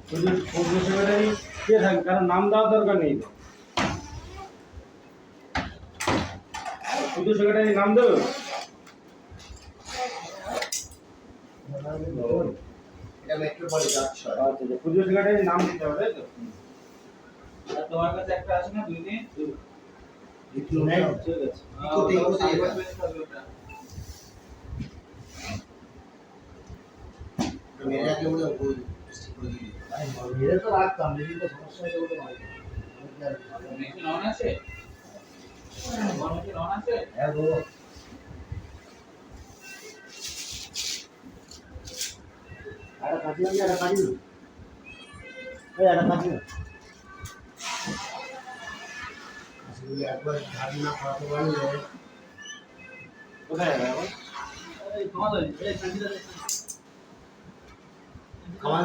শুধু পুজো সেক্রেটারি কে থাকবে, কারণ নাম দেওয়ার দরকার নেই তো। পুজো সেক্রেটারি নাম দেবে? এটা মেট্রোপলিটন আচ্ছা, পুজো সেক্রেটারি নাম দিতে হবে, তাই তো? আর তোমার কাছে একটা আছে না 2 দিন? দ্বিতীয় ঠিক আছে। মেরে আগে ওটা ওই স্টিক করে দিই। মেরে তো রাখতাম, লেকিন তো সমস্যা হয়ে যাবে তোমার। মেশিন অন আছে? মেশিন অন আছে? হ্যাঁ গো। আরে কাটি না, আরে কাটি না। এই আরে কাটি না। আসলে একবার ধারণা না করাতে পারলে কোথায় যাবে এখন? এই তোমাদের এই কাটি দাও। আমাকে